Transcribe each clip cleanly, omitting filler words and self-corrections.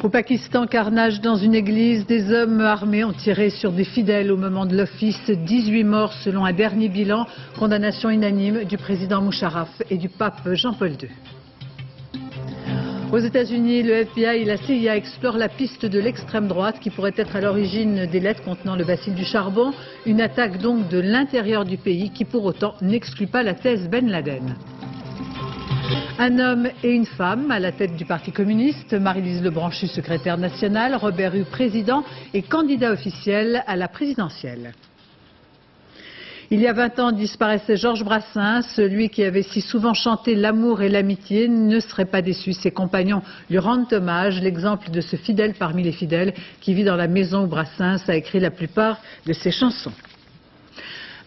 Au Pakistan, carnage dans une église. Des hommes armés ont tiré sur des fidèles au moment de l'office. 18 morts selon un dernier bilan. Condamnation unanime du président Musharraf et du pape Jean-Paul II. Aux États-Unis, le FBI et la CIA explorent la piste de l'extrême droite qui pourrait être à l'origine des lettres contenant le bacille du charbon. Une attaque donc de l'intérieur du pays qui pour autant n'exclut pas la thèse Ben Laden. Un homme et une femme à la tête du Parti communiste, Marie-Lise Lebranchu, secrétaire nationale, Robert Hue, président et candidat officiel à la présidentielle. Il y a 20 ans disparaissait Georges Brassens, celui qui avait si souvent chanté l'amour et l'amitié ne serait pas déçu. Ses compagnons lui rendent hommage, l'exemple de ce fidèle parmi les fidèles qui vit dans la maison où Brassens a écrit la plupart de ses chansons.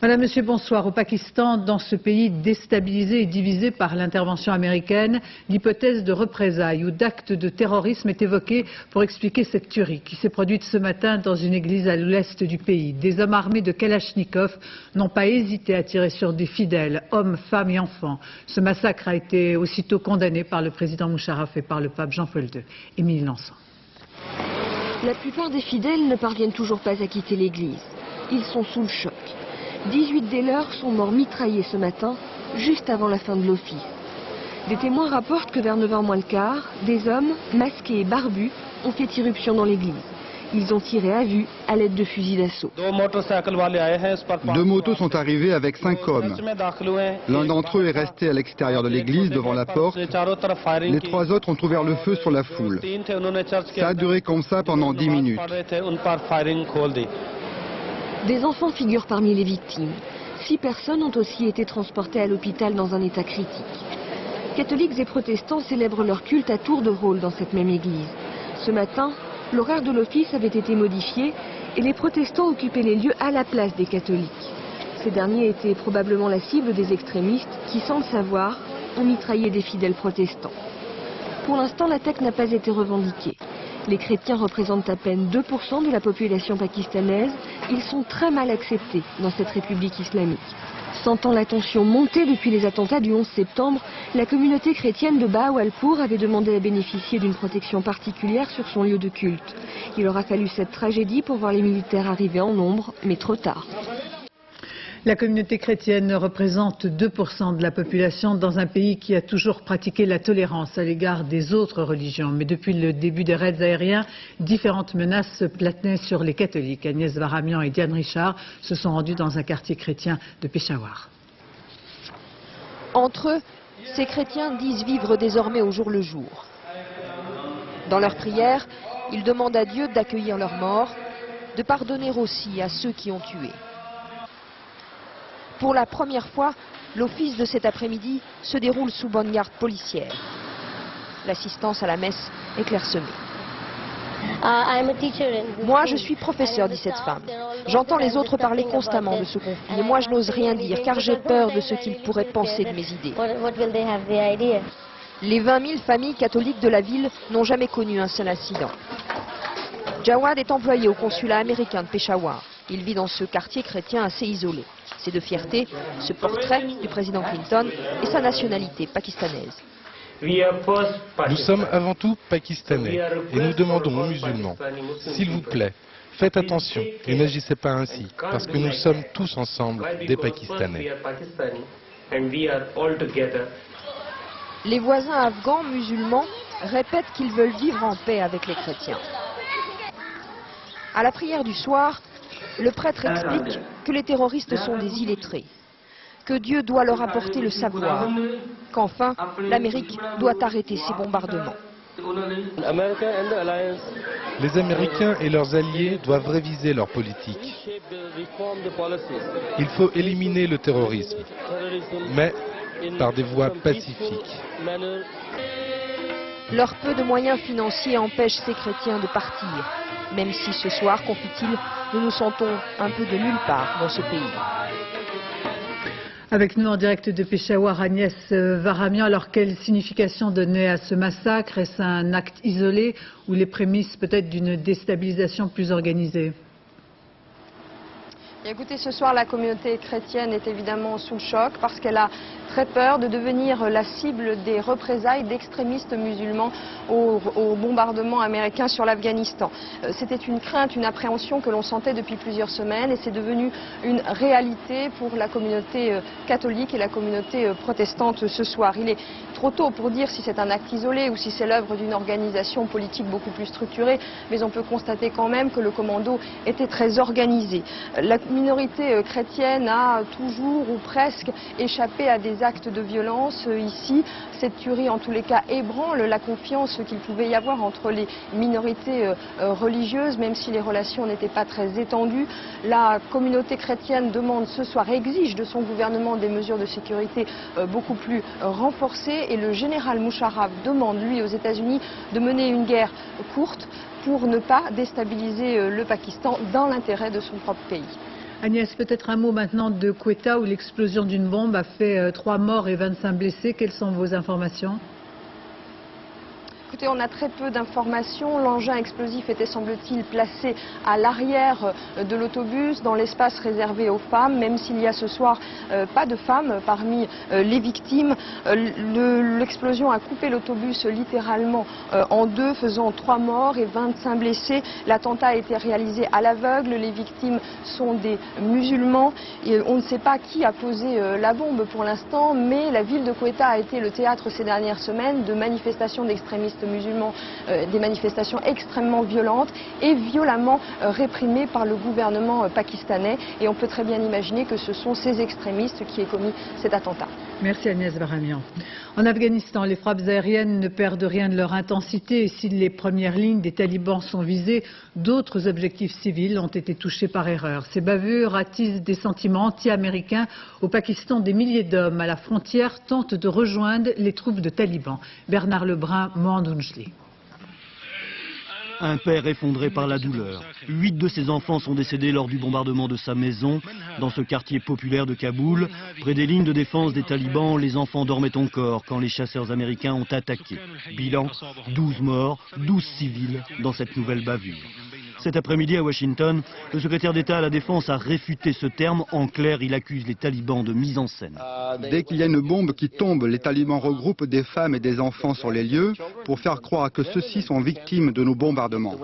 Madame, Monsieur, bonsoir. Au Pakistan, dans ce pays déstabilisé et divisé par l'intervention américaine, l'hypothèse de représailles ou d'actes de terrorisme est évoquée pour expliquer cette tuerie qui s'est produite ce matin dans une église à l'ouest du pays. Des hommes armés de Kalachnikov n'ont pas hésité à tirer sur des fidèles, hommes, femmes et enfants. Ce massacre a été aussitôt condamné par le président Musharraf et par le pape Jean-Paul II. Émilie Lançon. La plupart des fidèles ne parviennent toujours pas à quitter l'église. Ils sont sous le choc. 18 des leurs sont morts mitraillés ce matin, juste avant la fin de l'office. Des témoins rapportent que vers 9h moins le quart, des hommes, masqués et barbus, ont fait irruption dans l'église. Ils ont tiré à vue à l'aide de fusils d'assaut. 2 motos sont arrivées avec 5 hommes. L'un d'entre eux est resté à l'extérieur de l'église, devant la porte. Les 3 autres ont ouvert le feu sur la foule. Ça a duré comme ça pendant 10 minutes. Des enfants figurent parmi les victimes. 6 personnes ont aussi été transportées à l'hôpital dans un état critique. Catholiques et protestants célèbrent leur culte à tour de rôle dans cette même église. Ce matin, l'horaire de l'office avait été modifié et les protestants occupaient les lieux à la place des catholiques. Ces derniers étaient probablement la cible des extrémistes qui, sans le savoir, ont mitraillé des fidèles protestants. Pour l'instant, l'attaque n'a pas été revendiquée. Les chrétiens représentent à peine 2% de la population pakistanaise. Ils sont très mal acceptés dans cette république islamique. Sentant la tension monter depuis les attentats du 11 septembre, la communauté chrétienne de Bahawalpur avait demandé à bénéficier d'une protection particulière sur son lieu de culte. Il aura fallu cette tragédie pour voir les militaires arriver en nombre, mais trop tard. La communauté chrétienne représente 2% de la population dans un pays qui a toujours pratiqué la tolérance à l'égard des autres religions. Mais depuis le début des raids aériens, différentes menaces planaient sur les catholiques. Agnès Varamian et Diane Richard se sont rendues dans un quartier chrétien de Peshawar. Entre eux, ces chrétiens disent vivre désormais au jour le jour. Dans leurs prières, ils demandent à Dieu d'accueillir leurs morts, de pardonner aussi à ceux qui ont tué. Pour la première fois, l'office de cet après-midi se déroule sous bonne garde policière. L'assistance à la messe est clairsemée. Moi, je suis professeur, dit cette femme. J'entends les autres parler constamment de ce conflit et moi, je n'ose rien dire car j'ai peur de ce qu'ils pourraient penser de mes idées. Les 20 000 familles catholiques de la ville n'ont jamais connu un seul incident. Jawad est employé au consulat américain de Peshawar. Il vit dans ce quartier chrétien assez isolé. C'est de fierté, ce portrait du président Clinton et sa nationalité pakistanaise. Nous sommes avant tout pakistanais et nous demandons aux musulmans, s'il vous plaît, faites attention et n'agissez pas ainsi, parce que nous sommes tous ensemble des Pakistanais. Les voisins afghans musulmans répètent qu'ils veulent vivre en paix avec les chrétiens. À la prière du soir, le prêtre explique que les terroristes sont des illettrés, que Dieu doit leur apporter le savoir, qu'enfin l'Amérique doit arrêter ses bombardements. Les Américains et leurs alliés doivent réviser leur politique. Il faut éliminer le terrorisme, mais par des voies pacifiques. Leur peu de moyens financiers empêche ces chrétiens de partir, même si ce soir, confie-t-il, nous nous sentons un peu de nulle part dans ce pays. Avec nous en direct de Peshawar, Agnès Varamian. Alors quelle signification donner à ce massacre? Est-ce un acte isolé ou les prémices peut-être d'une déstabilisation plus organisée? Et écoutez, ce soir, la communauté chrétienne est évidemment sous le choc parce qu'elle a très peur de devenir la cible des représailles d'extrémistes musulmans au bombardement américain sur l'Afghanistan. C'était une crainte, une appréhension que l'on sentait depuis plusieurs semaines et c'est devenu une réalité pour la communauté catholique et la communauté protestante ce soir. Il est trop tôt pour dire si c'est un acte isolé ou si c'est l'œuvre d'une organisation politique beaucoup plus structurée, mais on peut constater quand même que le commando était très organisé. La minorité chrétienne a toujours ou presque échappé à des actes de violence ici. Cette tuerie, en tous les cas, ébranle la confiance qu'il pouvait y avoir entre les minorités religieuses, même si les relations n'étaient pas très étendues. La communauté chrétienne demande ce soir, exige de son gouvernement des mesures de sécurité beaucoup plus renforcées et le général Musharraf demande, lui, aux États-Unis de mener une guerre courte pour ne pas déstabiliser le Pakistan dans l'intérêt de son propre pays. Agnès, peut-être un mot maintenant de Quetta où l'explosion d'une bombe a fait 3 morts et 25 blessés. Quelles sont vos informations ? Écoutez, on a très peu d'informations. L'engin explosif était, semble-t-il, placé à l'arrière de l'autobus, dans l'espace réservé aux femmes, même s'il y a ce soir pas de femmes parmi les victimes. L'explosion a coupé l'autobus littéralement en deux, faisant 3 morts et 25 blessés. L'attentat a été réalisé à l'aveugle. Les victimes sont des musulmans. Et on ne sait pas qui a posé la bombe pour l'instant, mais la ville de Quetta a été le théâtre ces dernières semaines de manifestations d'extrémistes musulmans, des manifestations extrêmement violentes et violemment réprimées par le gouvernement pakistanais. Et on peut très bien imaginer que ce sont ces extrémistes qui aient commis cet attentat. Merci Agnès Baramian. En Afghanistan, les frappes aériennes ne perdent rien de leur intensité et si les premières lignes des talibans sont visées, d'autres objectifs civils ont été touchés par erreur. Ces bavures attisent des sentiments anti-américains. Au Pakistan, des milliers d'hommes à la frontière tentent de rejoindre les troupes de talibans. Bernard Lebrun, Mohandounjli. Un père effondré par la douleur. 8 de ses enfants sont décédés lors du bombardement de sa maison. Dans ce quartier populaire de Kaboul, près des lignes de défense des talibans, les enfants dormaient encore quand les chasseurs américains ont attaqué. Bilan, 12 morts, 12 civils dans cette nouvelle bavure. Cet après-midi à Washington, le secrétaire d'État à la Défense a réfuté ce terme. En clair, il accuse les talibans de mise en scène. Dès qu'il y a une bombe qui tombe, les talibans regroupent des femmes et des enfants sur les lieux pour faire croire que ceux-ci sont victimes de nos bombardements.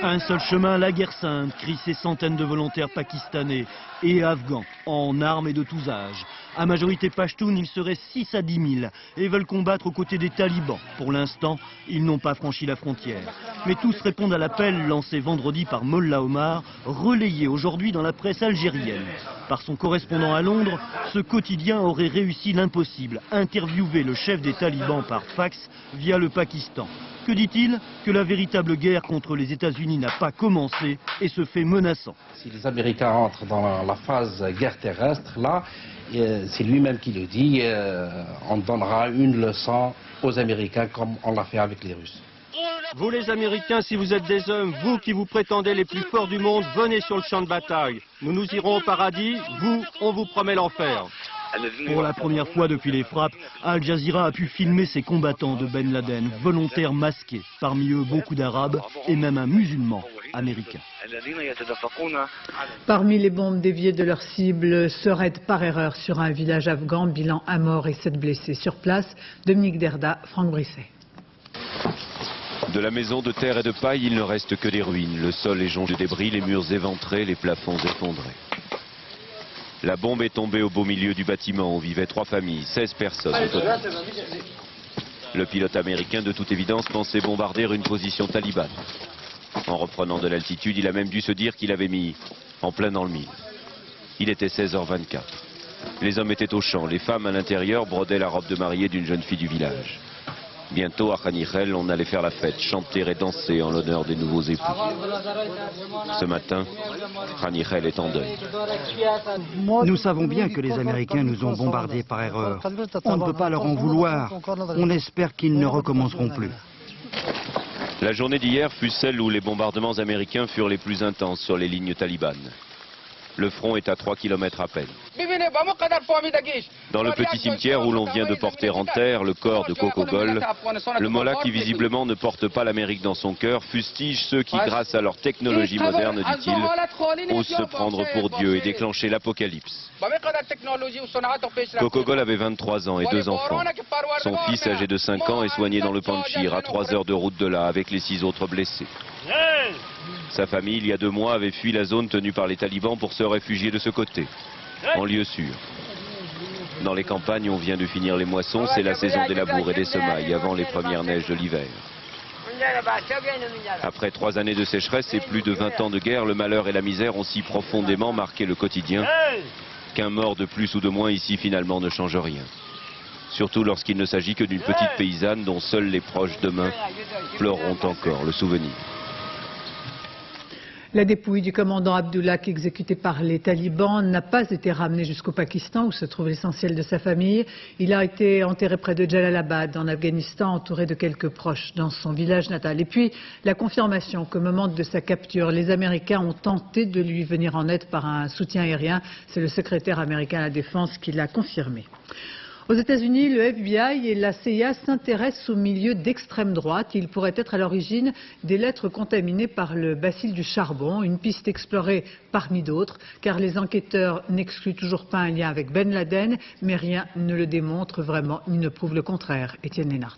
Un seul chemin, la guerre sainte, crient ces centaines de volontaires pakistanais et afghans, en armes et de tous âges. À majorité pachtoune, ils seraient 6 à 10 000 et veulent combattre aux côtés des talibans. Pour l'instant, ils n'ont pas franchi la frontière. Mais tous répondent à l'appel lancé vendredi par Mollah Omar, relayé aujourd'hui dans la presse algérienne. Par son correspondant à Londres, ce quotidien aurait réussi l'impossible, interviewer le chef des talibans par fax via le Pakistan. Que dit-il? Que la véritable guerre contre les États-Unis n'a pas commencé et se fait menaçant. Si les Américains entrent dans la phase guerre terrestre, là, c'est lui-même qui le dit, on donnera une leçon aux Américains comme on l'a fait avec les Russes. Vous les Américains, si vous êtes des hommes, vous qui vous prétendez les plus forts du monde, venez sur le champ de bataille. Nous irons au paradis, vous, on vous promet l'enfer. Pour la première fois depuis les frappes, Al Jazeera a pu filmer ces combattants de Ben Laden, volontaires masqués, parmi eux beaucoup d'Arabes et même un musulman américain. Parmi les bombes déviées de leur cible seraient par erreur sur un village afghan, bilan 1 mort et 7 blessés. Sur place, Dominique Derda, Franck Brisset. De la maison de terre et de paille, il ne reste que des ruines. Le sol est jonché de débris, les murs éventrés, les plafonds effondrés. La bombe est tombée au beau milieu du bâtiment où vivaient 3 familles, 16 personnes au total. Le pilote américain, de toute évidence, pensait bombarder une position talibane. En reprenant de l'altitude, il a même dû se dire qu'il avait mis en plein dans le mille. Il était 16h24. Les hommes étaient au champ, les femmes à l'intérieur brodaient la robe de mariée d'une jeune fille du village. Bientôt, à Khanikhel, on allait faire la fête, chanter et danser en l'honneur des nouveaux époux. Ce matin, Khanikhel est en deuil. Nous savons bien que les Américains nous ont bombardés par erreur. On ne peut pas leur en vouloir. On espère qu'ils ne recommenceront plus. La journée d'hier fut celle où les bombardements américains furent les plus intenses sur les lignes talibanes. Le front est à 3 km à peine. Dans le petit cimetière où l'on vient de porter en terre le corps de Kokogol, le mollah qui visiblement ne porte pas l'Amérique dans son cœur fustige ceux qui, grâce à leur technologie moderne, dit-il, osent se prendre pour Dieu et déclencher l'apocalypse. Kokogol avait 23 ans et 2 enfants. Son fils, âgé de 5 ans, est soigné dans le Panchir, à 3 heures de route de là, avec les 6 autres blessés. Sa famille, il y a 2 mois, avait fui la zone tenue par les talibans pour se réfugier de ce côté, en lieu sûr. Dans les campagnes, on vient de finir les moissons, c'est la saison des labours et des semailles, avant les premières neiges de l'hiver. Après 3 années de sécheresse et plus de 20 ans de guerre, le malheur et la misère ont si profondément marqué le quotidien qu'un mort de plus ou de moins ici finalement ne change rien. Surtout lorsqu'il ne s'agit que d'une petite paysanne dont seuls les proches demain pleureront encore le souvenir. La dépouille du commandant Abdullah, exécuté par les talibans, n'a pas été ramenée jusqu'au Pakistan, où se trouve l'essentiel de sa famille. Il a été enterré près de Jalalabad, en Afghanistan, entouré de quelques proches dans son village natal. Et puis, la confirmation qu'au moment de sa capture, les Américains ont tenté de lui venir en aide par un soutien aérien. C'est le secrétaire américain à la Défense qui l'a confirmé. Aux États-Unis, le FBI et la CIA s'intéressent au milieu d'extrême droite. Il pourrait être à l'origine des lettres contaminées par le bacille du charbon, une piste explorée parmi d'autres, car les enquêteurs n'excluent toujours pas un lien avec Ben Laden, mais rien ne le démontre vraiment, ni ne prouve le contraire. Étienne Lénart.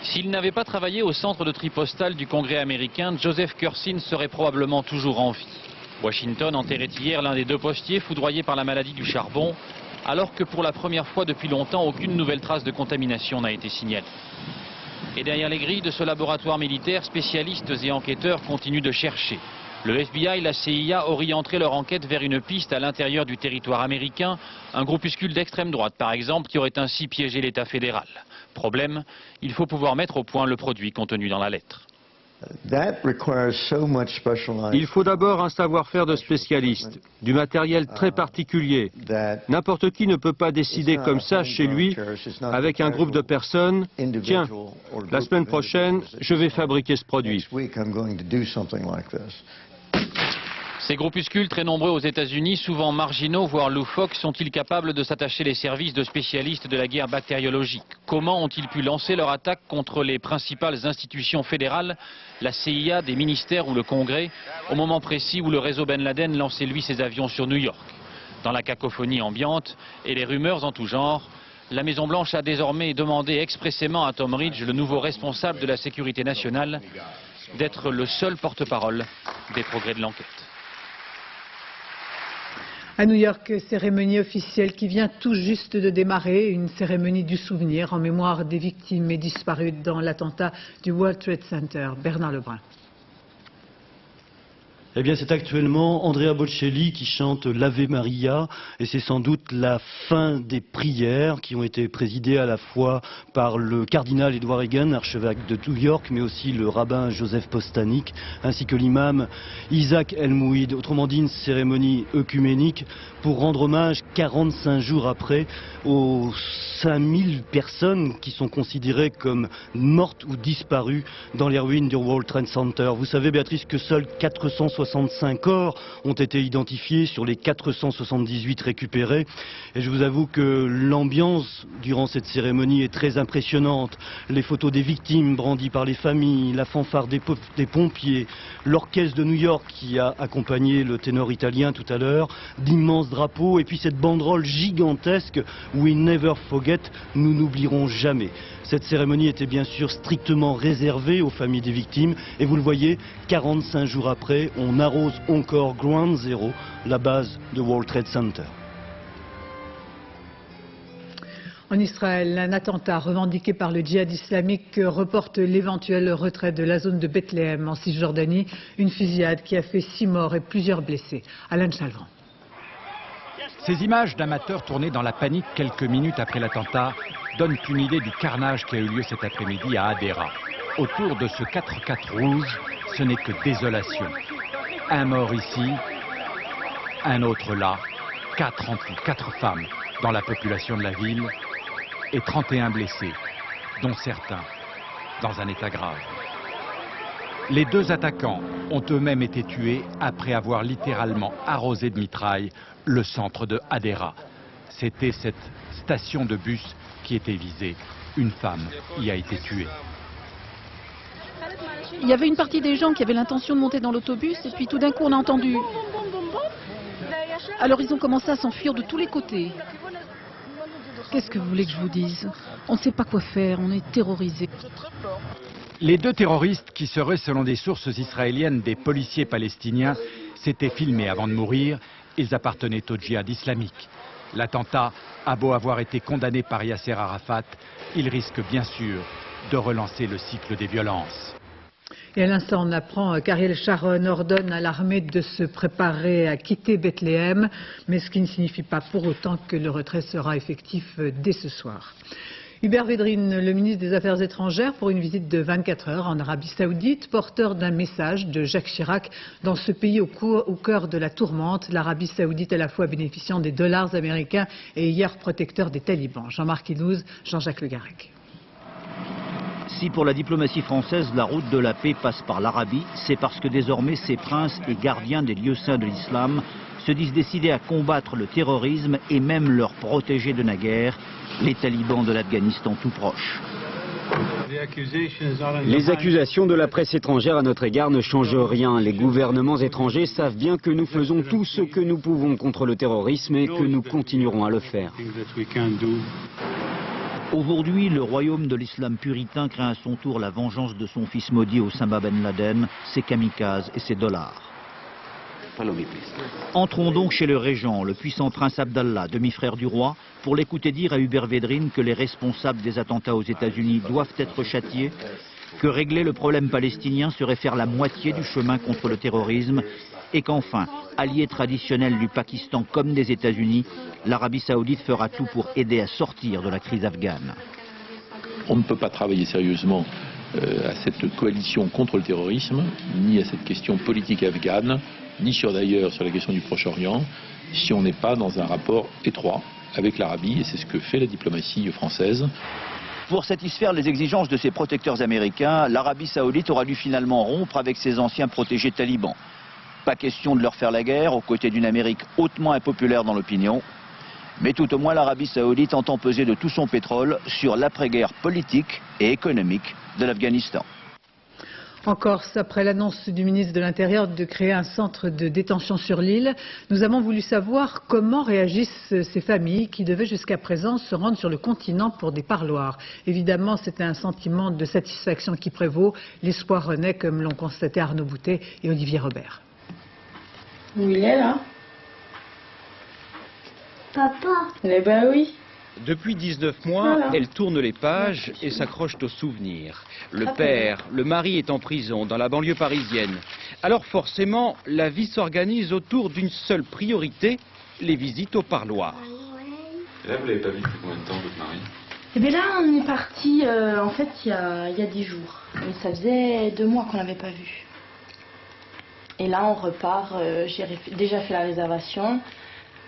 S'il n'avait pas travaillé au centre de tri postal du Congrès américain, Joseph Cursin serait probablement toujours en vie. Washington enterrait hier l'un des 2 postiers foudroyés par la maladie du charbon, alors que pour la première fois depuis longtemps, aucune nouvelle trace de contamination n'a été signalée. Et derrière les grilles de ce laboratoire militaire, spécialistes et enquêteurs continuent de chercher. Le FBI et la CIA orienteraient leur enquête vers une piste à l'intérieur du territoire américain, un groupuscule d'extrême droite par exemple, qui aurait ainsi piégé l'État fédéral. Problème, il faut pouvoir mettre au point le produit contenu dans la lettre. Il faut d'abord un savoir-faire de spécialiste, du matériel très particulier. N'importe qui ne peut pas décider comme ça chez lui, avec un groupe de personnes, tiens, la semaine prochaine, je vais fabriquer ce produit. Ces groupuscules très nombreux aux États-Unis, souvent marginaux, voire loufoques, sont-ils capables de s'attacher les services de spécialistes de la guerre bactériologique? Comment ont-ils pu lancer leur attaque contre les principales institutions fédérales, la CIA, des ministères ou le Congrès, au moment précis où le réseau Ben Laden lançait lui ses avions sur New York? Dans la cacophonie ambiante et les rumeurs en tout genre, la Maison-Blanche a désormais demandé expressément à Tom Ridge, le nouveau responsable de la sécurité nationale, d'être le seul porte-parole des progrès de l'enquête. À New York, cérémonie officielle qui vient tout juste de démarrer, une cérémonie du souvenir en mémoire des victimes et disparues dans l'attentat du World Trade Center. Bernard Lebrun. Eh bien, c'est actuellement Andrea Bocelli qui chante l'Ave Maria, et c'est sans doute la fin des prières qui ont été présidées à la fois par le cardinal Edward Egan, archevêque de New York, mais aussi le rabbin Joseph Postanik, ainsi que l'imam Isaac El-Mouid. Autrement dit, une cérémonie œcuménique pour rendre hommage 45 jours après aux 5000 personnes qui sont considérées comme mortes ou disparues dans les ruines du World Trade Center. Vous savez, Béatrice, que seuls 465 corps ont été identifiés sur les 478 récupérés. Et je vous avoue que l'ambiance durant cette cérémonie est très impressionnante. Les photos des victimes brandies par les familles, la fanfare des pompiers, l'orchestre de New York qui a accompagné le ténor italien tout à l'heure, d'immenses drapeaux, et puis cette banderole gigantesque « We never forget », nous n'oublierons jamais. Cette cérémonie était bien sûr strictement réservée aux familles des victimes, et vous le voyez, 45 jours après, on arrose encore Ground Zero, la base de World Trade Center. En Israël, un attentat revendiqué par le djihad islamique reporte l'éventuel retrait de la zone de Bethléem en Cisjordanie, une fusillade qui a fait 6 morts et plusieurs blessés. Alain Chalvran. Ces images d'amateurs tournées dans la panique quelques minutes après l'attentat donnent une idée du carnage qui a eu lieu cet après-midi à Hadera. Autour de ce 4x4 rouge, ce n'est que désolation. Un mort ici, un autre là, 4 en tout, 4 femmes dans la population de la ville et 31 blessés, dont certains dans un état grave. Les deux attaquants ont eux-mêmes été tués après avoir littéralement arrosé de mitraille le centre de Hadera. C'était cette station de bus qui était visée. Une femme y a été tuée. Il y avait une partie des gens qui avaient l'intention de monter dans l'autobus et puis tout d'un coup on a entendu. Alors ils ont commencé à s'enfuir de tous les côtés. Qu'est-ce que vous voulez que je vous dise? On ne sait pas quoi faire, on est terrorisés. Les deux terroristes, qui seraient selon des sources israéliennes des policiers palestiniens, s'étaient filmés avant de mourir. Ils appartenaient au djihad islamique. L'attentat a beau avoir été condamné par Yasser Arafat, il risque bien sûr de relancer le cycle des violences. Et à l'instant, on apprend qu'Ariel Sharon ordonne à l'armée de se préparer à quitter Bethléem, mais ce qui ne signifie pas pour autant que le retrait sera effectif dès ce soir. Hubert Védrine, le ministre des Affaires étrangères, pour une visite de 24 heures en Arabie Saoudite, porteur d'un message de Jacques Chirac dans ce pays au cœur de la tourmente. L'Arabie Saoudite à la fois bénéficiant des dollars américains et hier protecteur des talibans. Jean-Marc Hinouz, Jean-Jacques Le Garec. Si pour la diplomatie française, la route de la paix passe par l'Arabie, c'est parce que désormais ces princes et gardiens des lieux saints de l'islam se disent décidés à combattre le terrorisme et même leur protéger de naguère, les talibans de l'Afghanistan tout proche. Les accusations de la presse étrangère à notre égard ne changent rien. Les gouvernements étrangers savent bien que nous faisons tout ce que nous pouvons contre le terrorisme et que nous continuerons à le faire. Aujourd'hui, le royaume de l'islam puritain craint à son tour la vengeance de son fils maudit Osama Ben Laden, ses kamikazes et ses dollars. Entrons donc chez le régent, le puissant prince Abdallah, demi-frère du roi, pour l'écouter dire à Hubert Védrine que les responsables des attentats aux États-Unis doivent être châtiés, que régler le problème palestinien serait faire la moitié du chemin contre le terrorisme, et qu'enfin, allié traditionnel du Pakistan comme des États-Unis, l'Arabie Saoudite fera tout pour aider à sortir de la crise afghane. On ne peut pas travailler sérieusement à cette coalition contre le terrorisme, ni à cette question politique afghane, ni d'ailleurs sur la question du Proche-Orient, si on n'est pas dans un rapport étroit avec l'Arabie, et c'est ce que fait la diplomatie française. Pour satisfaire les exigences de ses protecteurs américains, l'Arabie Saoudite aura dû finalement rompre avec ses anciens protégés talibans. Pas question de leur faire la guerre aux côtés d'une Amérique hautement impopulaire dans l'opinion, mais tout au moins l'Arabie Saoudite entend peser de tout son pétrole sur l'après-guerre politique et économique de l'Afghanistan. En Corse, après l'annonce du ministre de l'Intérieur de créer un centre de détention sur l'île, nous avons voulu savoir comment réagissent ces familles qui devaient jusqu'à présent se rendre sur le continent pour des parloirs. Évidemment, c'était un sentiment de satisfaction qui prévaut. L'espoir renaît, comme l'ont constaté Arnaud Boutet et Olivier Robert. Où il est là? Papa. Eh ben oui. Depuis 19 mois, voilà. Elle tourne les pages et s'accroche aux souvenirs. Le père, le mari est en prison dans la banlieue parisienne. Alors forcément, la vie s'organise autour d'une seule priorité, les visites au parloir. Et là, vous l'avez pas vu depuis combien de temps, votre mari? Eh bien là, on est parti en fait il y a 10 jours. Mais ça faisait 2 mois qu'on l'avait pas vu. Et là, on repart. J'ai déjà fait la réservation,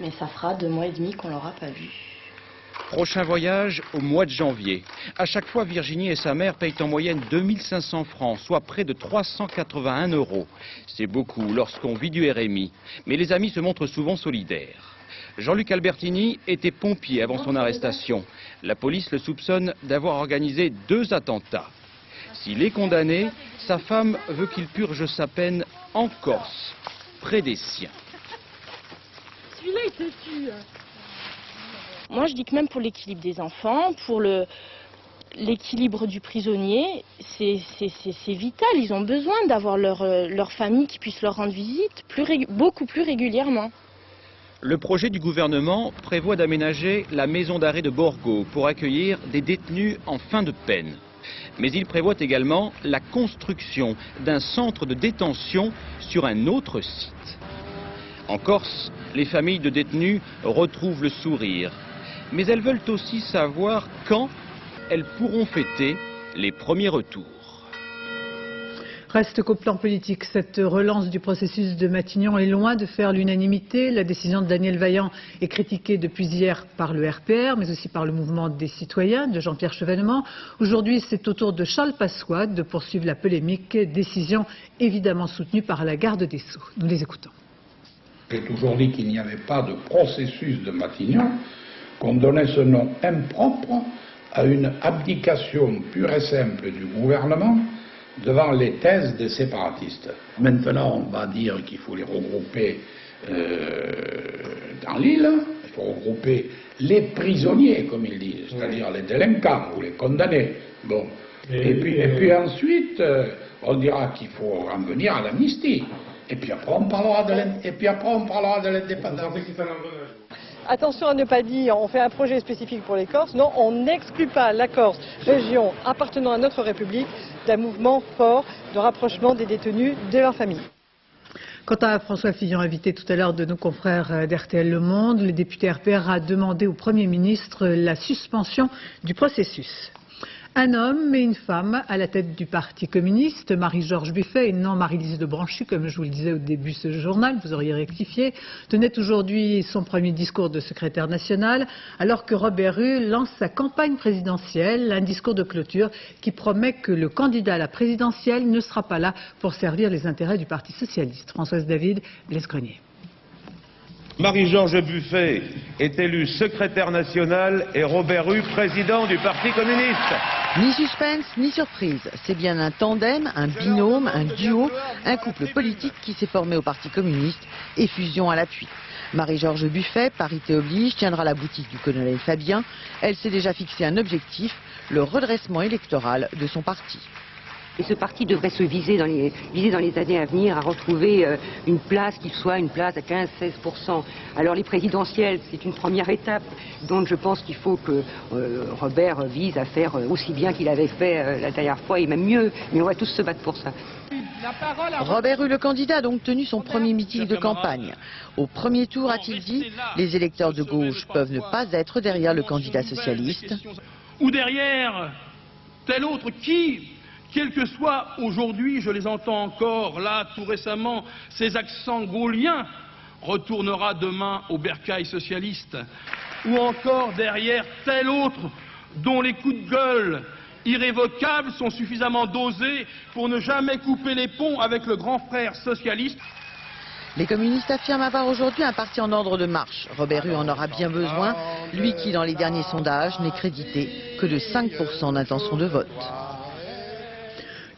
mais ça fera 2 mois et demi qu'on l'aura pas vu. Prochain voyage au mois de janvier. À chaque fois, Virginie et sa mère payent en moyenne 2500 francs, soit près de 381 €. C'est beaucoup lorsqu'on vit du RMI. Mais les amis se montrent souvent solidaires. Jean-Luc Albertini était pompier avant son arrestation. La police le soupçonne d'avoir organisé 2 attentats. S'il est condamné, sa femme veut qu'il purge sa peine en Corse, près des siens. Celui-là, il te tue. Moi, je dis que même pour l'équilibre des enfants, pour l'équilibre du prisonnier, c'est vital. Ils ont besoin d'avoir leur famille qui puisse leur rendre visite beaucoup plus régulièrement. Le projet du gouvernement prévoit d'aménager la maison d'arrêt de Borgo pour accueillir des détenus en fin de peine. Mais il prévoit également la construction d'un centre de détention sur un autre site. En Corse, les familles de détenus retrouvent le sourire. Mais elles veulent aussi savoir quand elles pourront fêter les premiers retours. Reste qu'au plan politique, cette relance du processus de Matignon est loin de faire l'unanimité. La décision de Daniel Vaillant est critiquée depuis hier par le RPR, mais aussi par le mouvement des citoyens de Jean-Pierre Chevènement. Aujourd'hui, c'est au tour de Charles Pasqua de poursuivre la polémique, décision évidemment soutenue par la garde des Sceaux. Nous les écoutons. J'ai toujours dit qu'il n'y avait pas de processus de Matignon, qu'on donnait ce nom impropre à une abdication pure et simple du gouvernement devant les thèses des séparatistes. Maintenant, on va dire qu'il faut les regrouper dans l'île, il faut regrouper les prisonniers, comme ils disent, c'est-à-dire les délinquants ou les condamnés. Bon. Et puis ensuite, on dira qu'il faut en venir à l'amnistie. Et puis après, on parlera de l'indépendance. Attention à ne pas dire on fait un projet spécifique pour les Corses. Non, on n'exclut pas la Corse, région appartenant à notre République, d'un mouvement fort de rapprochement des détenus de leur famille. Quant à François Fillon, invité tout à l'heure de nos confrères d'RTL Le Monde, le député RPR a demandé au Premier ministre la suspension du processus. Un homme et une femme à la tête du Parti communiste, Marie-Georges Buffet et non Marie-Lise de Branchy, comme je vous le disais au début de ce journal, vous auriez rectifié, tenait aujourd'hui son premier discours de secrétaire national, alors que Robert Rue lance sa campagne présidentielle, un discours de clôture qui promet que le candidat à la présidentielle ne sera pas là pour servir les intérêts du Parti socialiste. Françoise David, Blaise Grenier. Marie-Georges Buffet est élue secrétaire nationale et Robert Rue président du Parti communiste. Ni suspense, ni surprise. C'est bien un tandem, un binôme, un duo, un couple politique qui s'est formé au Parti communiste et fusion à l'appui. Marie-Georges Buffet, parité oblige, tiendra la boutique du colonel Fabien. Elle s'est déjà fixé un objectif, le redressement électoral de son parti. Et ce parti devrait se viser dans les années à venir à retrouver une place qui soit une place à 15-16%. Alors les présidentielles, c'est une première étape. Donc je pense qu'il faut que Robert vise à faire aussi bien qu'il avait fait la dernière fois et même mieux. Mais on va tous se battre pour ça. Robert Rue, le candidat, a donc tenu son premier meeting de campagne. Au premier tour, a-t-il dit, les électeurs de gauche peuvent ne pas être derrière le candidat socialiste. Ou derrière tel autre qui... Quel que soit aujourd'hui, je les entends encore là tout récemment, ces accents gauliens, retournera demain au bercail socialiste. Ou encore derrière tel autre dont les coups de gueule irrévocables sont suffisamment dosés pour ne jamais couper les ponts avec le grand frère socialiste. Les communistes affirment avoir aujourd'hui un parti en ordre de marche. Robert Rue en aura bien besoin, lui qui dans les derniers sondages n'est crédité que de 5% d'intention de vote.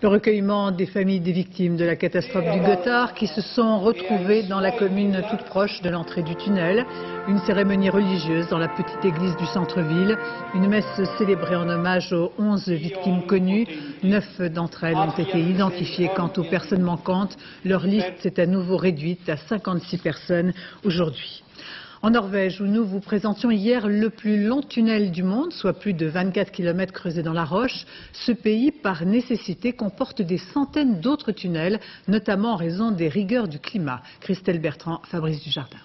Le recueillement des familles des victimes de la catastrophe du Gothard qui se sont retrouvées dans la commune toute proche de l'entrée du tunnel. Une cérémonie religieuse dans la petite église du centre-ville. Une messe célébrée en hommage aux 11 victimes connues. 9 d'entre elles ont été identifiées. Quant aux personnes manquantes, leur liste s'est à nouveau réduite à 56 personnes aujourd'hui. En Norvège, où nous vous présentions hier le plus long tunnel du monde, soit plus de 24 km creusés dans la roche, ce pays, par nécessité, comporte des centaines d'autres tunnels, notamment en raison des rigueurs du climat. Christelle Bertrand, Fabrice Dujardin.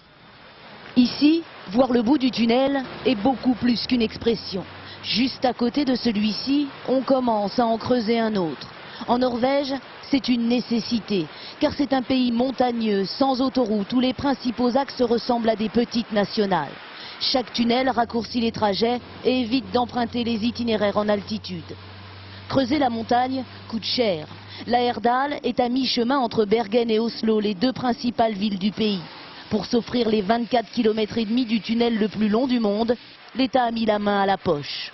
Ici, voir le bout du tunnel est beaucoup plus qu'une expression. Juste à côté de celui-ci, on commence à en creuser un autre. En Norvège, c'est une nécessité, car c'est un pays montagneux, sans autoroute, où les principaux axes ressemblent à des petites nationales. Chaque tunnel raccourcit les trajets et évite d'emprunter les itinéraires en altitude. Creuser la montagne coûte cher. Lærdal est à mi-chemin entre Bergen et Oslo, les deux principales villes du pays. Pour s'offrir les 24,5 km du tunnel le plus long du monde, l'État a mis la main à la poche.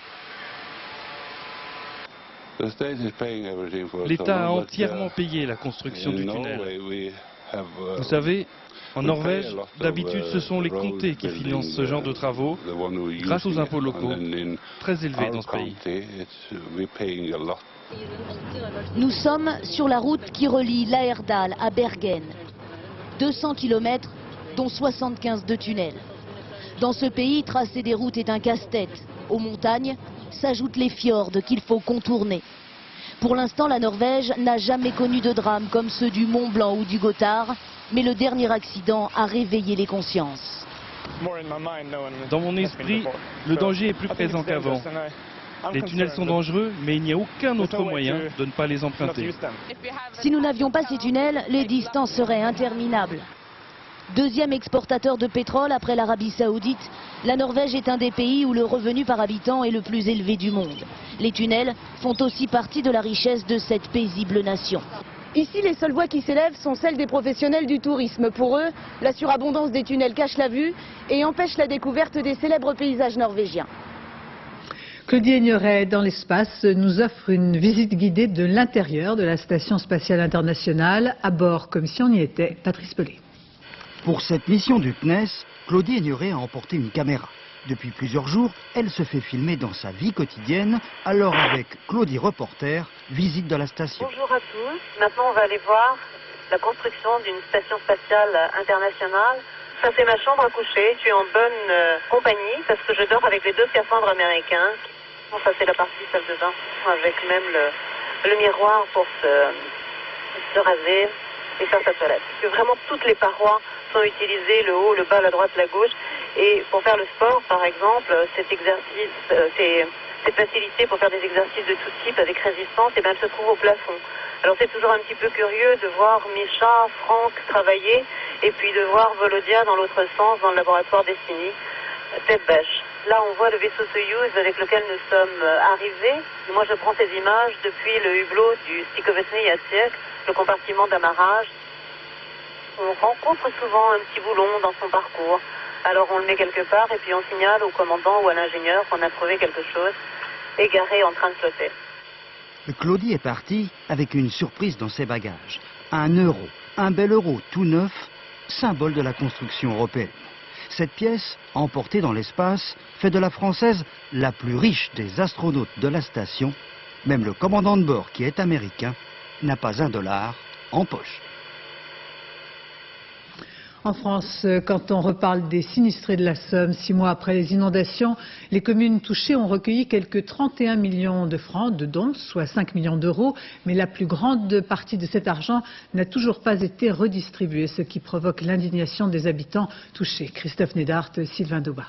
L'État a entièrement payé la construction du tunnel. Vous savez, en Norvège, d'habitude, ce sont les comtés qui financent ce genre de travaux grâce aux impôts locaux, très élevés dans ce pays. Nous sommes sur la route qui relie Lærdal à Bergen. 200 km, dont 75 de tunnels. Dans ce pays, tracer des routes est un casse-tête. Aux montagnes s'ajoutent les fjords qu'il faut contourner. Pour l'instant, la Norvège n'a jamais connu de drame comme ceux du Mont Blanc ou du Gothard, mais le dernier accident a réveillé les consciences. Dans mon esprit, le danger est plus présent qu'avant. Les tunnels sont dangereux, mais il n'y a aucun autre moyen de ne pas les emprunter. Si nous n'avions pas ces tunnels, les distances seraient interminables. Deuxième exportateur de pétrole après l'Arabie Saoudite, la Norvège est un des pays où le revenu par habitant est le plus élevé du monde. Les tunnels font aussi partie de la richesse de cette paisible nation. Ici, les seules voix qui s'élèvent sont celles des professionnels du tourisme. Pour eux, la surabondance des tunnels cache la vue et empêche la découverte des célèbres paysages norvégiens. Claudie Aigneret, dans l'espace, nous offre une visite guidée de l'intérieur de la Station spatiale internationale. À bord, comme si on y était, Patrice Pelé. Pour cette mission du CNES, Claudie Aigneret a emporté une caméra. Depuis plusieurs jours, elle se fait filmer dans sa vie quotidienne. Alors avec Claudie Reporter, visite de la station. Bonjour à tous. Maintenant, on va aller voir la construction d'une station spatiale internationale. Ça, c'est ma chambre à coucher. Je suis en bonne compagnie parce que je dors avec les 2 scaphandres américains. Bon, ça, c'est la partie salle de bain avec même le miroir pour se raser et faire sa toilette. Parce que vraiment, toutes les parois sont utilisées, le haut, le bas, la droite, la gauche. Et pour faire le sport, par exemple, cet exercice, cette facilité pour faire des exercices de tout type avec résistance, et bien, elle se trouve au plafond. Alors c'est toujours un petit peu curieux de voir Micha, Franck travailler, et puis de voir Volodia dans l'autre sens, dans le laboratoire Destiny, tête bêche. Là, on voit le vaisseau Soyouz avec lequel nous sommes arrivés. Moi, je prends ces images depuis le hublot du Stikovetsny Yatsiek, le compartiment d'amarrage. On rencontre souvent un petit boulon dans son parcours. Alors on le met quelque part et puis on signale au commandant ou à l'ingénieur qu'on a trouvé quelque chose égaré en train de flotter. Claudie est partie avec une surprise dans ses bagages. Un euro, un bel euro tout neuf, symbole de la construction européenne. Cette pièce, emportée dans l'espace, fait de la Française la plus riche des astronautes de la station. Même le commandant de bord, qui est américain, n'a pas $1 en poche. En France, quand on reparle des sinistrés de la Somme, 6 mois après les inondations, les communes touchées ont recueilli quelques 31 millions de francs de dons, soit 5 millions d'euros, mais la plus grande partie de cet argent n'a toujours pas été redistribuée, ce qui provoque l'indignation des habitants touchés. Christophe Nédart, Sylvain Daubat.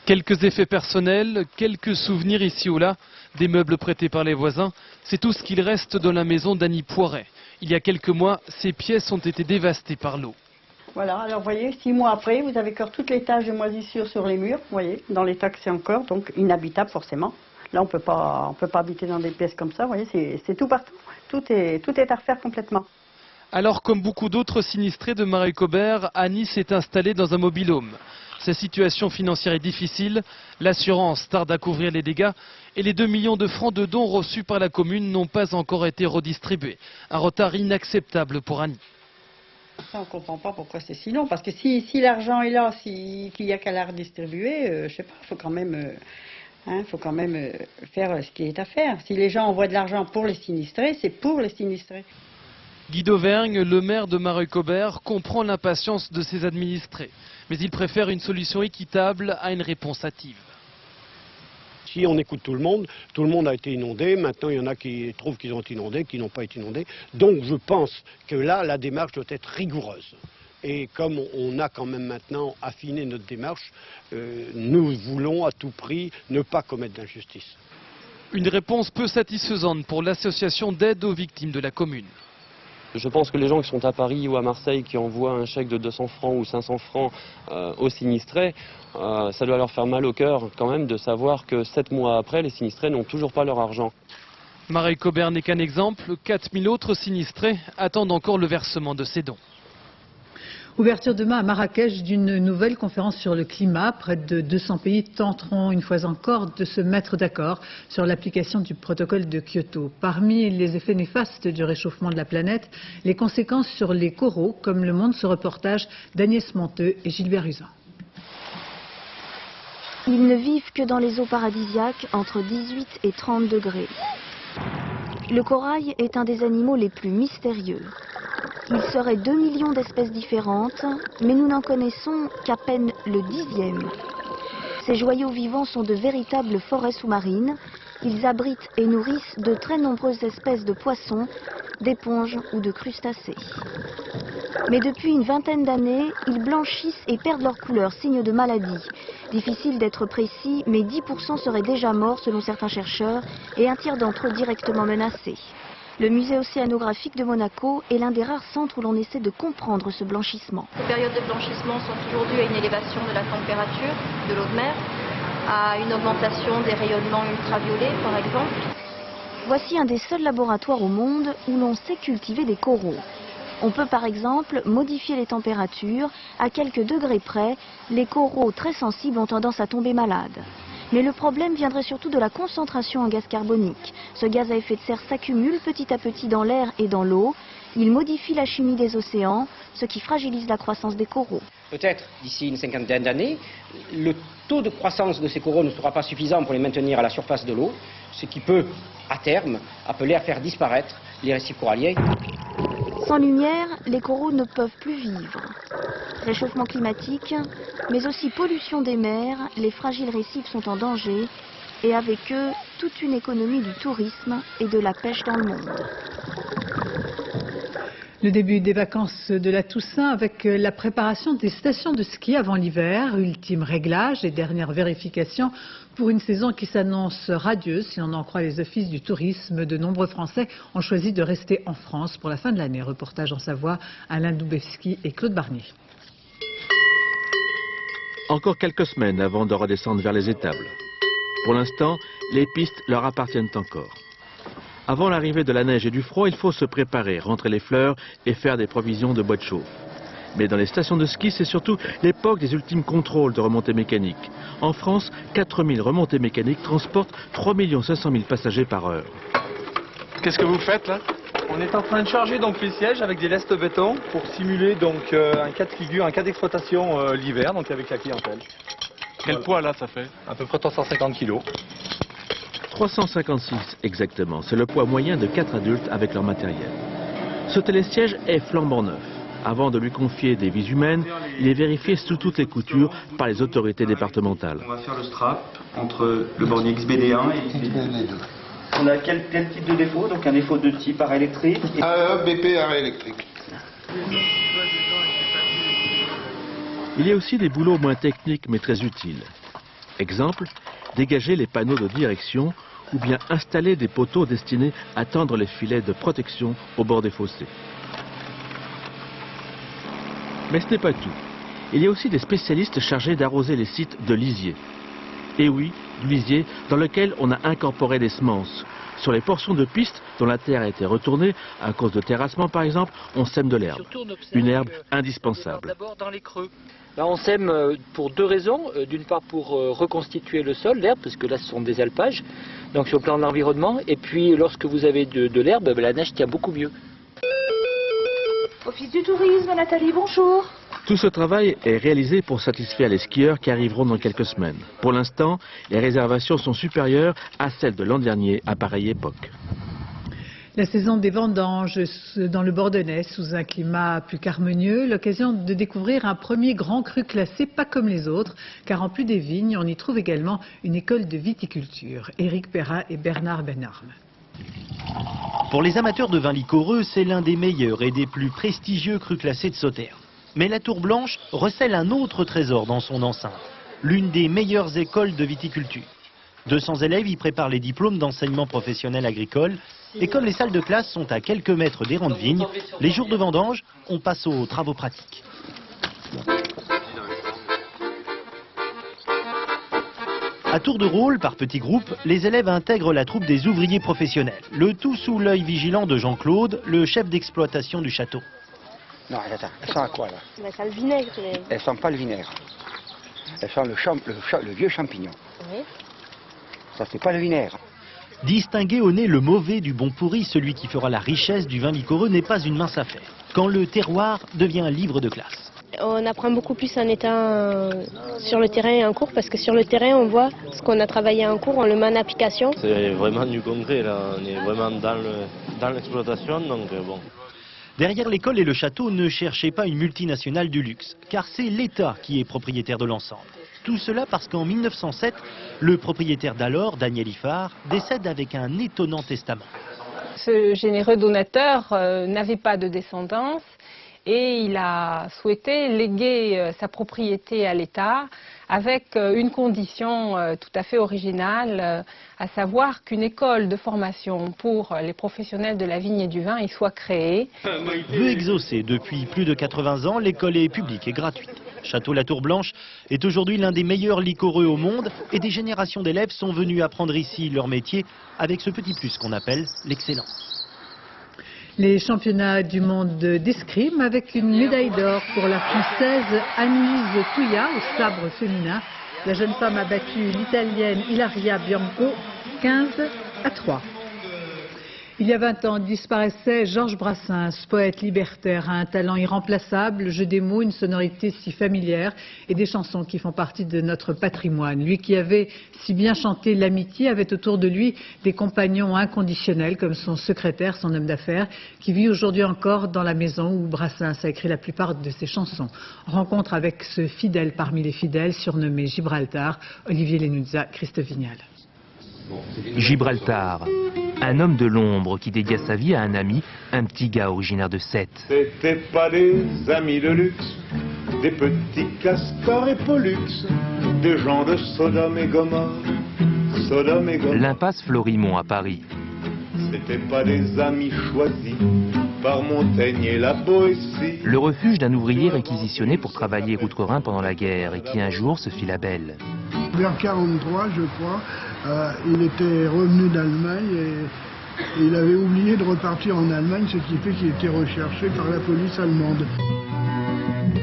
Quelques effets personnels, quelques souvenirs ici ou là, des meubles prêtés par les voisins, c'est tout ce qu'il reste dans la maison d'Annie Poiret. Il y a quelques mois, ces pièces ont été dévastées par l'eau. Voilà, alors vous voyez, 6 mois après, vous avez encore toutes les taches de moisissure sur les murs, vous voyez, dans l'état que c'est encore, donc inhabitable forcément. Là, on peut pas habiter dans des pièces comme ça, vous voyez, c'est tout partout. Tout est à refaire complètement. Alors, comme beaucoup d'autres sinistrés de Marécobert, Annie s'est installée dans un mobil-home. Sa situation financière est difficile, l'assurance tarde à couvrir les dégâts et les 2 millions de francs de dons reçus par la commune n'ont pas encore été redistribués. Un retard inacceptable pour Annie. On ne comprend pas pourquoi c'est si long, parce que si l'argent est là, qu'il n'y a qu'à la redistribuer, je sais pas, il faut quand même faire ce qui est à faire. Si les gens envoient de l'argent pour les sinistrés, c'est pour les sinistrés. Guy d'Auvergne, le maire de Marécobert, comprend l'impatience de ses administrés. Mais il préfère une solution équitable à une réponse hâtive. Si on écoute tout le monde a été inondé. Maintenant, il y en a qui trouvent qu'ils ont été inondés, qui n'ont pas été inondés. Donc, je pense que là, la démarche doit être rigoureuse. Et comme on a quand même maintenant affiné notre démarche, nous voulons à tout prix ne pas commettre d'injustice. Une réponse peu satisfaisante pour l'association d'aide aux victimes de la commune. Je pense que les gens qui sont à Paris ou à Marseille qui envoient un chèque de 200 francs ou 500 francs aux sinistrés, ça doit leur faire mal au cœur quand même de savoir que 7 mois après, les sinistrés n'ont toujours pas leur argent. Marécobert n'est qu'un exemple, 4000 autres sinistrés attendent encore le versement de ces dons. Ouverture demain à Marrakech d'une nouvelle conférence sur le climat. Près de 200 pays tenteront une fois encore de se mettre d'accord sur l'application du protocole de Kyoto. Parmi les effets néfastes du réchauffement de la planète, les conséquences sur les coraux, comme le montre ce reportage d'Agnès Monteux et Gilbert Usan. Ils ne vivent que dans les eaux paradisiaques entre 18 et 30 degrés. Le corail est un des animaux les plus mystérieux. Il serait 2 millions d'espèces différentes, mais nous n'en connaissons qu'à peine le 10e. Ces joyaux vivants sont de véritables forêts sous-marines. Ils abritent et nourrissent de très nombreuses espèces de poissons, d'éponges ou de crustacés. Mais depuis une vingtaine d'années, ils blanchissent et perdent leur couleur, signe de maladie. Difficile d'être précis, mais 10% seraient déjà morts selon certains chercheurs et un tiers d'entre eux directement menacés. Le musée océanographique de Monaco est l'un des rares centres où l'on essaie de comprendre ce blanchissement. Les périodes de blanchissement sont toujours dues à une élévation de la température de l'eau de mer, à une augmentation des rayonnements ultraviolets par exemple. Voici un des seuls laboratoires au monde où l'on sait cultiver des coraux. On peut par exemple modifier les températures. À quelques degrés près, les coraux très sensibles ont tendance à tomber malades. Mais le problème viendrait surtout de la concentration en gaz carbonique. Ce gaz à effet de serre s'accumule petit à petit dans l'air et dans l'eau. Il modifie la chimie des océans, ce qui fragilise la croissance des coraux. Peut-être d'ici une cinquantaine d'années, le taux de croissance de ces coraux ne sera pas suffisant pour les maintenir à la surface de l'eau, ce qui peut, à terme, appeler à faire disparaître les récifs coralliens. Sans lumière, les coraux ne peuvent plus vivre. Réchauffement climatique, mais aussi pollution des mers, les fragiles récifs sont en danger et avec eux, toute une économie du tourisme et de la pêche dans le monde. Le début des vacances de la Toussaint avec la préparation des stations de ski avant l'hiver, ultime réglage et dernière vérification pour une saison qui s'annonce radieuse. Si l'on en croit les offices du tourisme, de nombreux Français ont choisi de rester en France pour la fin de l'année. Reportage en Savoie, Alain Doubevski et Claude Barnier. Encore quelques semaines avant de redescendre vers les étables. Pour l'instant, les pistes leur appartiennent encore. Avant l'arrivée de la neige et du froid, il faut se préparer, rentrer les fleurs et faire des provisions de boîtes chaudes. Mais dans les stations de ski, c'est surtout l'époque des ultimes contrôles de remontées mécaniques. En France, 4000 remontées mécaniques transportent 3 500 000 passagers par heure. Qu'est-ce que vous faites là? On est en train de charger donc les sièges avec des lestes béton pour simuler donc un cas de figure, un cas d'exploitation l'hiver, donc avec la clientèle. Quel poids là ça fait? À peu près 350 kg. 356 exactement, c'est le poids moyen de 4 adultes avec leur matériel. Ce télésiège est flambant neuf. Avant de lui confier des vies humaines, il est vérifié sous toutes les coutures par les autorités départementales. On va faire le strap entre le bornier XBD1 et XBD2. On a quel type de défaut? Donc un défaut de type arrêt électrique et... BP arrêt électrique. Il y a aussi des boulots moins techniques mais très utiles. Exemple, dégager les panneaux de direction ou bien installer des poteaux destinés à tendre les filets de protection au bord des fossés. Mais ce n'est pas tout. Il y a aussi des spécialistes chargés d'arroser les sites de lisier. Et oui, du lisier dans lequel on a incorporé des semences. Sur les portions de pistes dont la terre a été retournée, à cause de terrassement par exemple, on sème de l'herbe. Une herbe indispensable. D'abord dans les creux. Là, on sème pour deux raisons. D'une part pour reconstituer le sol, l'herbe, parce que là ce sont des alpages, donc sur le plan de l'environnement. Et puis lorsque vous avez de l'herbe, la neige tient beaucoup mieux. Office du tourisme, Nathalie, bonjour. Tout ce travail est réalisé pour satisfaire les skieurs qui arriveront dans quelques semaines. Pour l'instant, les réservations sont supérieures à celles de l'an dernier à pareille époque. La saison des vendanges dans le Bordelais, sous un climat plus qu'harmonieux, l'occasion de découvrir un premier grand cru classé, pas comme les autres, car en plus des vignes, on y trouve également une école de viticulture. Éric Perrin et Bernard Benarme. Pour les amateurs de vin liquoreux, c'est l'un des meilleurs et des plus prestigieux crus classés de Sauternes. Mais la Tour Blanche recèle un autre trésor dans son enceinte, l'une des meilleures écoles de viticulture. 200 élèves y préparent les diplômes d'enseignement professionnel agricole. Et comme les salles de classe sont à quelques mètres des rangs de vignes, les jours de vendange, on passe aux travaux pratiques. À tour de rôle, par petits groupes, les élèves intègrent la troupe des ouvriers professionnels. Le tout sous l'œil vigilant de Jean-Claude, le chef d'exploitation du château. Non, attends, elles sont à quoi là? Bah, ça le vinaigre. Elles sont pas le vinaigre. Elles sont le vieux champignon. Oui. Ça, c'est pas le vinaigre. Distinguer au nez le mauvais du bon pourri, celui qui fera la richesse du vin liquoreux, n'est pas une mince affaire. Quand le terroir devient un livre de classe. On apprend beaucoup plus en étant sur le terrain et en cours, parce que sur le terrain, on voit ce qu'on a travaillé en cours, on le met en application. C'est vraiment du concret, là. On est vraiment dans l'exploitation, donc bon. Derrière l'école et le château, ne cherchez pas une multinationale du luxe, car c'est l'État qui est propriétaire de l'ensemble. Tout cela parce qu'en 1907, le propriétaire d'alors, Daniel Iffard, décède avec un étonnant testament. Ce généreux donateur n'avait pas de descendance et il a souhaité léguer sa propriété à l'État avec une condition tout à fait originale, à savoir qu'une école de formation pour les professionnels de la vigne et du vin y soit créée. Vœu exaucé, depuis plus de 80 ans, l'école est publique et gratuite. Château La Tour Blanche est aujourd'hui l'un des meilleurs liquoreux au monde et des générations d'élèves sont venus apprendre ici leur métier avec ce petit plus qu'on appelle l'excellence. Les championnats du monde d'escrime avec une médaille d'or pour la Française Annelise Touillat au sabre féminin. La jeune femme a battu l'Italienne Ilaria Bianco 15-3. Il y a 20 ans disparaissait Georges Brassens, poète libertaire, un talent irremplaçable, le jeu des mots, une sonorité si familière et des chansons qui font partie de notre patrimoine. Lui qui avait si bien chanté l'amitié avait autour de lui des compagnons inconditionnels comme son secrétaire, son homme d'affaires, qui vit aujourd'hui encore dans la maison où Brassens a écrit la plupart de ses chansons. Rencontre avec ce fidèle parmi les fidèles, surnommé Gibraltar, Olivier Lenuzza, Christophe Vignal. Gibraltar, un homme de l'ombre qui dédia sa vie à un ami, un petit gars originaire de Sète. C'était pas des amis de luxe, des petits castors et pollux, des gens de Sodome et Gomorre, Sodome et Gomorre. L'impasse Florimont à Paris. C'était pas des amis choisis par Montaigne et la Boétie. Le refuge d'un ouvrier réquisitionné pour travailler outre-Rhin pendant la guerre et qui un jour se fit la belle. Vers 1943, je crois, il était revenu d'Allemagne et il avait oublié de repartir en Allemagne, ce qui fait qu'il était recherché par la police allemande.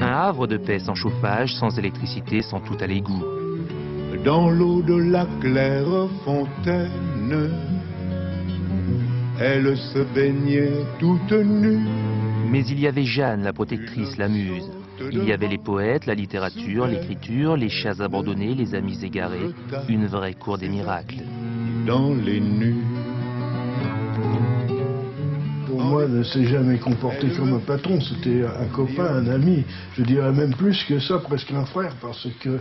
Un havre de paix sans chauffage, sans électricité, sans tout à l'égout. Dans l'eau de la claire fontaine, elle se baignait toute nue. Mais il y avait Jeanne, la protectrice, la muse. Il y avait les poètes, la littérature, l'écriture, les chats abandonnés, les amis égarés. Une vraie cour des miracles. Dans les nues. Pour moi, ne s'est jamais comporté comme un patron. C'était un copain, un ami. Je dirais même plus que ça, presque un frère, parce que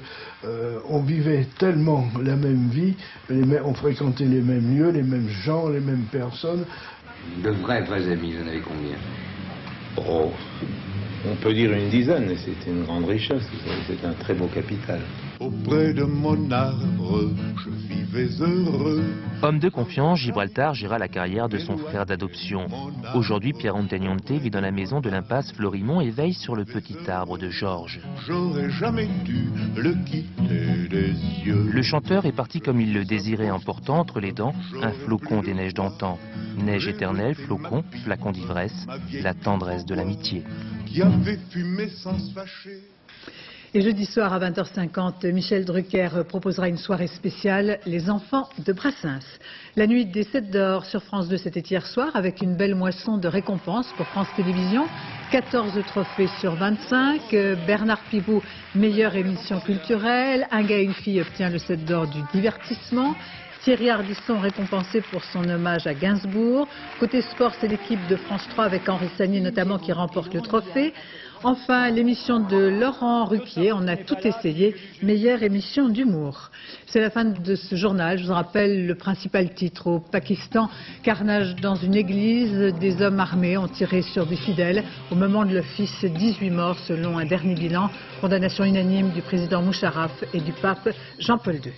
on vivait tellement la même vie, on fréquentait les mêmes lieux, les mêmes gens, les mêmes personnes. De vrais amis, vous en avez combien? Oh, on peut dire une dizaine, et c'est une grande richesse, c'est un très beau capital. Auprès de mon arbre, je vivais heureux. Homme de confiance, Gibraltar géra la carrière de son frère d'adoption. Aujourd'hui, Pierre Antagnante vit dans la maison de l'impasse Florimont et veille sur le petit arbre de Georges. J'aurais jamais dû le quitter des yeux. Le chanteur est parti comme il le désirait en portant entre les dents un flocon des neiges d'antan. Neige éternelle, flocon, flacon d'ivresse, la tendresse de l'amitié. Qui avait fumé sans se fâcher. Et jeudi soir à 20h50, Michel Drucker proposera une soirée spéciale Les enfants de Brassens. La nuit des 7 d'or sur France 2, c'était hier soir avec une belle moisson de récompenses pour France Télévisions. 14 trophées sur 25. Bernard Pivot, meilleure émission culturelle. Un gars et une fille obtient le 7 d'or du divertissement. Thierry Ardisson récompensé pour son hommage à Gainsbourg. Côté sport, c'est l'équipe de France 3 avec Henri Sagnier notamment qui remporte le trophée. Enfin, l'émission de Laurent Ruquier, on a tout essayé, meilleure émission d'humour. C'est la fin de ce journal. Je vous rappelle le principal titre. Au Pakistan, carnage dans une église, des hommes armés ont tiré sur des fidèles. Au moment de l'office, 18 morts selon un dernier bilan. Condamnation unanime du président Moucharaf et du pape Jean-Paul II.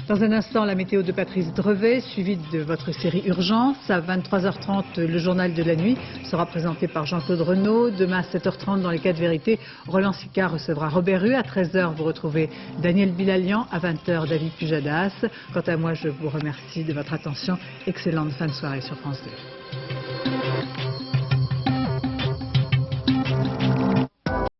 Dans un instant, la météo de Patrice Drevet, suivie de votre série Urgence. À 23h30, le journal de la nuit sera présenté par Jean-Claude Renaud. Demain à 7h30, dans les 4 vérités, Roland Sicard recevra Robert Rue. À 13h, vous retrouvez Daniel Bilalian. À 20h, David Pujadas. Quant à moi, je vous remercie de votre attention. Excellente fin de soirée sur France 2.